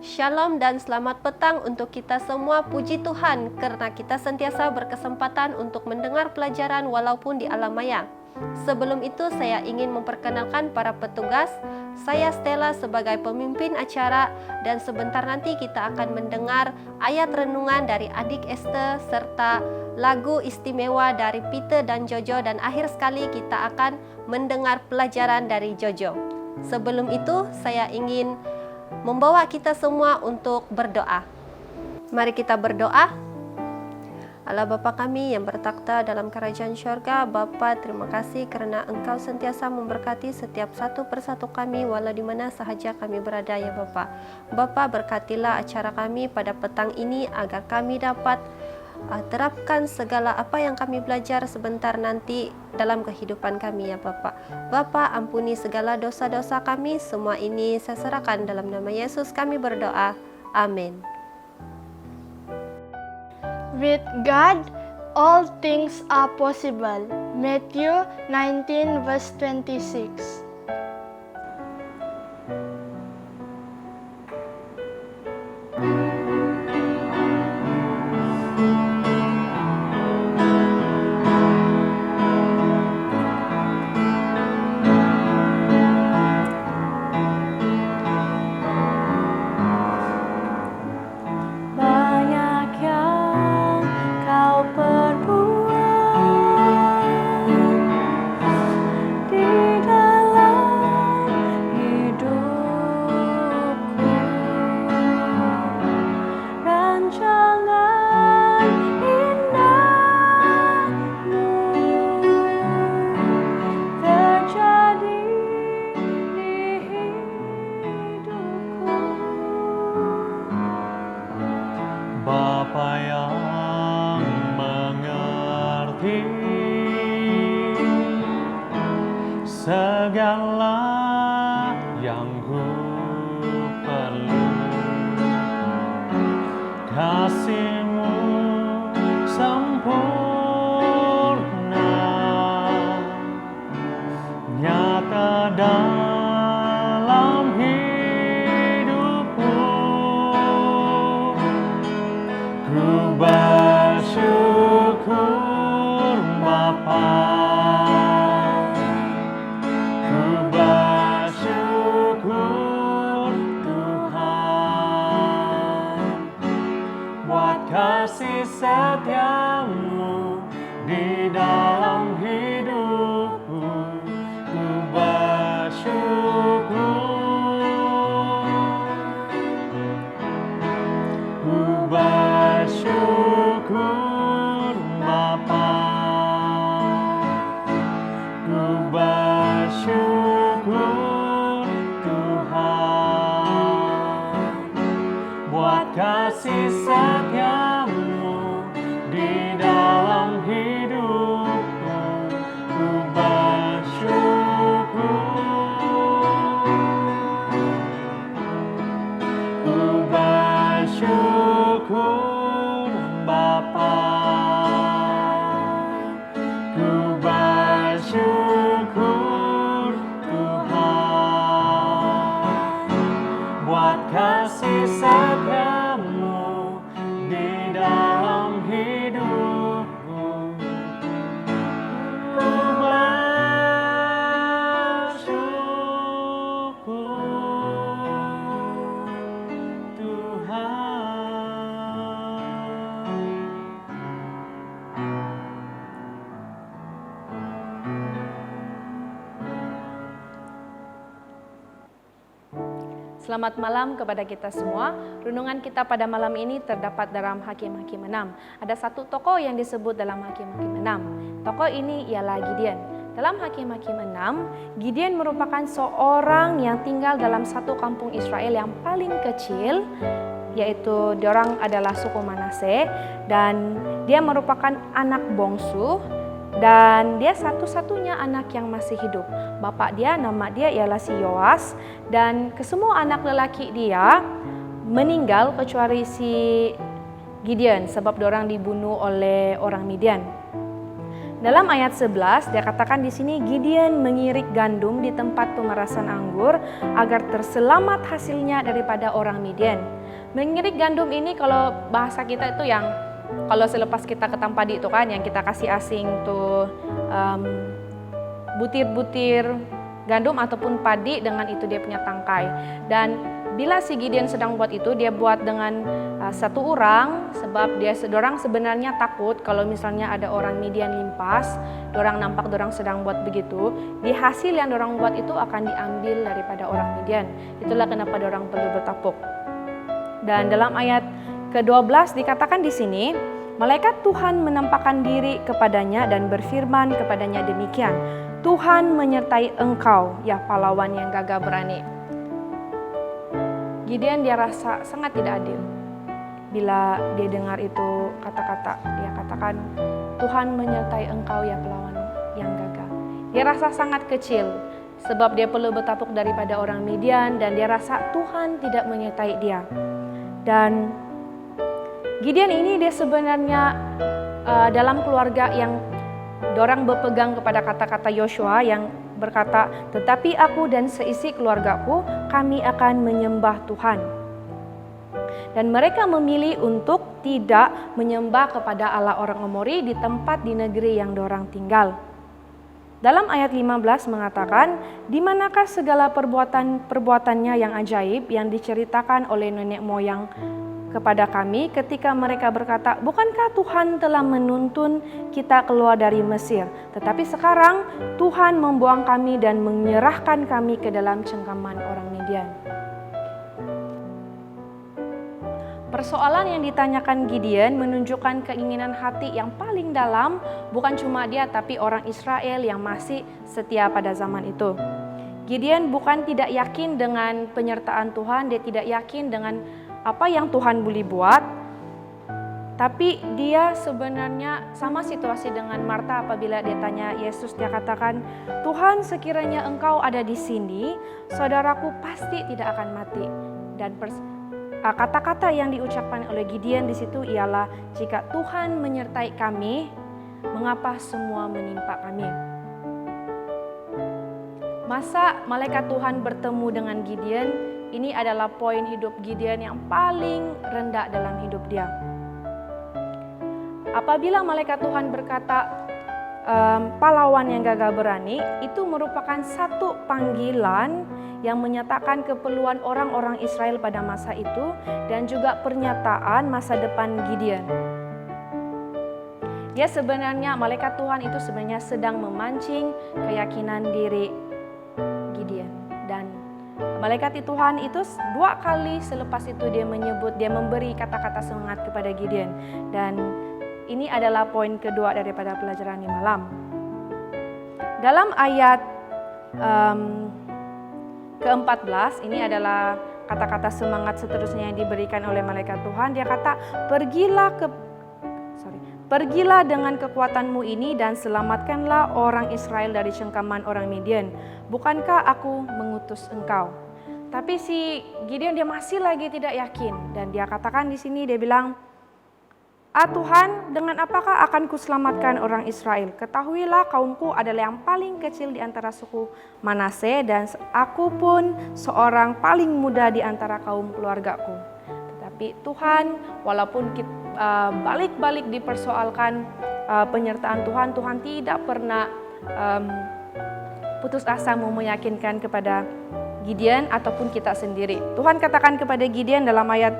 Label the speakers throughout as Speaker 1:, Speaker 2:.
Speaker 1: Shalom dan selamat petang untuk kita semua. Puji Tuhan karena kita sentiasa berkesempatan untuk mendengar pelajaran walaupun di alam maya. Sebelum itu saya ingin memperkenalkan para petugas. Saya Stella sebagai pemimpin acara dan sebentar nanti kita akan mendengar ayat renungan dari adik Esther serta lagu istimewa dari Peter dan Jojo, dan akhir sekali kita akan mendengar pelajaran dari Jojo. Sebelum itu saya ingin membawa kita semua untuk berdoa. Mari kita berdoa. Allah Bapa kami yang bertakhta dalam kerajaan syurga, Bapa terima kasih kerana Engkau sentiasa memberkati setiap satu persatu kami walau di mana sahaja kami berada ya Bapa. Bapa berkatilah acara kami pada petang ini agar kami dapat terapkan segala apa yang kami belajar sebentar nanti dalam kehidupan kami ya Bapa. Bapa ampuni segala dosa-dosa kami, semua ini saya serahkan dalam nama Yesus kami berdoa. Amin.
Speaker 2: With God, all things are possible. Matthew 19 verse 26.
Speaker 3: Bapa yang mengerti segala yang ku perlu, kasih-Mu sempurna nyata dalam hidupku. Ku bersyukur Bapa, ku bersyukur Tuhan buat kasih setia-Mu di dalam hidupku. Ku bersyukur, ku bersyukur Bapa, ku bersyukur Tuhan buat kasih setia-Mu di dalam hidupku. Ku bersyukur Bapa, ku bersyukur Tuhan buat kasih setia-Mu di dalam hidupku. Ku bersyukur Tuhan.
Speaker 4: Selamat malam kepada kita semua. Renungan kita pada malam ini terdapat dalam Hakim-Hakim 6. Ada satu tokoh yang disebut dalam Hakim-Hakim 6. Tokoh ini ialah Gideon. Dalam Hakim-Hakim 6, Gideon merupakan seorang yang tinggal dalam satu kampung Israel yang paling kecil, yaitu diorang adalah suku Manase, dan dia merupakan anak bongsu, dan dia satu-satunya anak yang masih hidup. Bapak dia, nama dia ialah si Yoas, dan kesemua anak lelaki dia meninggal kecuali si Gideon sebab diorang dibunuh oleh orang Midian. Dalam ayat 11 dia katakan di sini Gideon mengirik gandum di tempat pemerasan anggur agar terselamat hasilnya daripada orang Midian. Mengirik gandum ini kalau bahasa kita itu yang kalau selepas kita ketam padi itu kan yang kita kasih asing tuh butir-butir gandum ataupun padi, dengan itu dia punya tangkai. Dan bila si Gideon sedang buat itu, dia buat dengan satu orang, sebab dorang sebenarnya takut kalau misalnya ada orang Midian limpas, dorang nampak dorang sedang buat begitu, di hasil yang dorang buat itu akan diambil daripada orang Midian. Itulah kenapa dorang perlu bertapuk. Dan dalam ayat ke-12 dikatakan di sini, malaikat Tuhan menampakkan diri kepadanya dan berfirman kepadanya demikian, Tuhan menyertai engkau, ya pahlawan yang gagah berani. Gideon dia rasa sangat tidak adil. Bila dia dengar itu kata-kata, dia katakan, Tuhan menyertai engkau, ya pahlawan yang gagah. Dia rasa sangat kecil, sebab dia perlu bertapuk daripada orang Midian, dan dia rasa Tuhan tidak menyertai dia. Dan Gideon ini dia sebenarnya dalam keluarga yang dorang berpegang kepada kata-kata Yosua yang berkata, tetapi aku dan seisi keluargaku, kami akan menyembah Tuhan. Dan mereka memilih untuk tidak menyembah kepada Allah orang Amori di tempat di negeri yang dorang tinggal. Dalam ayat 15 mengatakan, di manakah segala perbuatannya yang ajaib yang diceritakan oleh nenek moyang kepada kami ketika mereka berkata, bukankah Tuhan telah menuntun kita keluar dari Mesir? Tetapi sekarang Tuhan membuang kami dan menyerahkan kami ke dalam cengkaman orang Midian. Persoalan yang ditanyakan Gideon menunjukkan keinginan hati yang paling dalam, bukan cuma dia tapi orang Israel yang masih setia pada zaman itu. Gideon bukan tidak yakin dengan penyertaan Tuhan, dia tidak yakin dengan apa yang Tuhan boleh buat, tapi dia sebenarnya sama situasi dengan Marta apabila dia tanya Yesus, dia katakan, Tuhan sekiranya engkau ada di sini, saudaraku pasti tidak akan mati. Dan kata-kata yang diucapkan oleh Gideon di situ ialah, jika Tuhan menyertai kami, mengapa semua menimpa kami? Masa malaikat Tuhan bertemu dengan Gideon, ini adalah poin hidup Gideon yang paling rendah dalam hidup dia. Apabila malaikat Tuhan berkata, pahlawan yang gagah berani, itu merupakan satu panggilan yang menyatakan keperluan orang-orang Israel pada masa itu dan juga pernyataan masa depan Gideon. Dia sebenarnya, malaikat Tuhan itu sebenarnya sedang memancing keyakinan diri Gideon. Dan malaikat Tuhan itu 2 kali selepas itu dia memberi kata-kata semangat kepada Gideon. Dan ini adalah poin kedua daripada pelajaran di malam. Dalam ayat ke-14, ini adalah kata-kata semangat seterusnya yang diberikan oleh malaikat Tuhan. Dia kata, Pergilah dengan kekuatanmu ini dan selamatkanlah orang Israel dari cengkaman orang Midian. Bukankah aku mengutus engkau? Tapi si Gideon dia masih lagi tidak yakin, dan dia katakan di sini, dia bilang, Tuhan, dengan apakah akan kuselamatkan orang Israel? Ketahuilah kaumku adalah yang paling kecil di antara suku Manase, dan aku pun seorang paling muda di antara kaum keluargaku. Tetapi Tuhan, walaupun kita balik-balik dipersoalkan penyertaan Tuhan, Tuhan tidak pernah putus asa mau meyakinkan kepada Gideon ataupun kita sendiri. Tuhan katakan kepada Gideon dalam ayat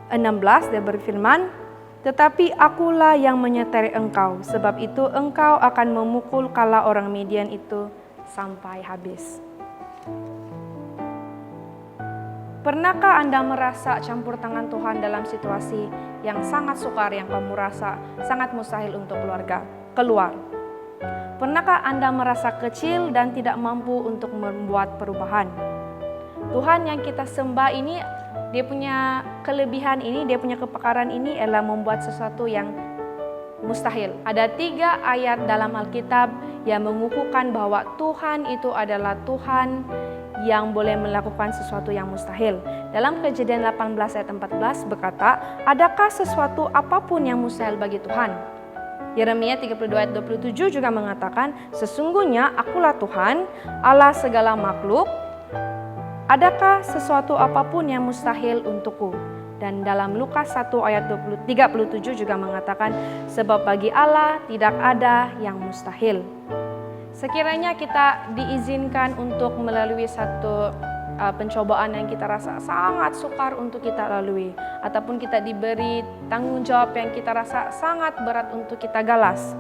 Speaker 4: 16, dia berfirman, tetapi akulah yang menyertai engkau, sebab itu engkau akan memukul kala orang Midian itu sampai habis. Pernahkah Anda merasa campur tangan Tuhan dalam situasi yang sangat sukar, yang kamu rasa sangat mustahil untuk keluar? Pernahkah Anda merasa kecil dan tidak mampu untuk membuat perubahan? Tuhan yang kita sembah ini, dia punya kelebihan ini, dia punya kepakaran ini adalah membuat sesuatu yang mustahil. Ada 3 ayat dalam Alkitab yang mengukuhkan bahwa Tuhan itu adalah Tuhan yang boleh melakukan sesuatu yang mustahil. Dalam Kejadian 18 ayat 14 berkata, adakah sesuatu apapun yang mustahil bagi Tuhan? Yeremia 32 ayat 27 juga mengatakan, sesungguhnya akulah Tuhan, Allah segala makhluk, adakah sesuatu apapun yang mustahil untukku? Dan dalam Lukas 1 ayat 37 juga mengatakan, sebab bagi Allah tidak ada yang mustahil. Sekiranya kita diizinkan untuk melalui satu pencobaan yang kita rasa sangat sukar untuk kita lalui, ataupun kita diberi tanggung jawab yang kita rasa sangat berat untuk kita galas.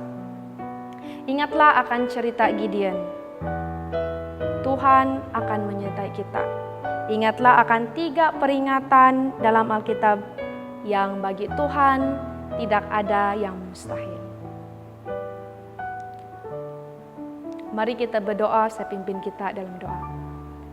Speaker 4: Ingatlah akan cerita Gideon. Tuhan akan menyertai kita. Ingatlah akan 3 peringatan dalam Alkitab yang bagi Tuhan tidak ada yang mustahil. Mari kita berdoa, saya pimpin kita dalam doa.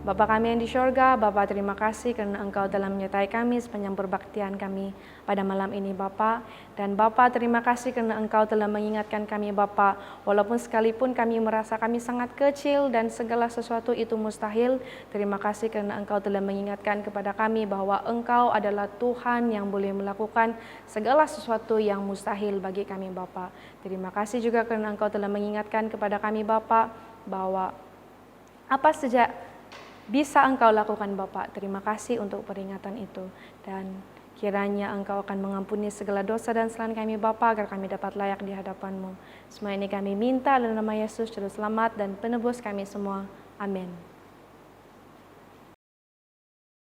Speaker 4: Bapa kami yang di sorga, Bapa terima kasih karena Engkau telah menyertai kami sepanjang perbaktian kami pada malam ini Bapa. Dan Bapa terima kasih karena Engkau telah mengingatkan kami Bapa, walaupun sekalipun kami merasa kami sangat kecil dan segala sesuatu itu mustahil, terima kasih karena Engkau telah mengingatkan kepada kami bahwa Engkau adalah Tuhan yang boleh melakukan segala sesuatu yang mustahil bagi kami Bapa. Terima kasih juga karena Engkau telah mengingatkan kepada kami Bapa bahwa apa saja bisa Engkau lakukan Bapak. Terima kasih untuk peringatan itu. Dan kiranya Engkau akan mengampuni segala dosa dan kesalahan kami Bapa, agar kami dapat layak di hadapan-Mu. Semua ini kami minta dalam nama Yesus, Juru Selamat dan Penebus kami semua. Amin.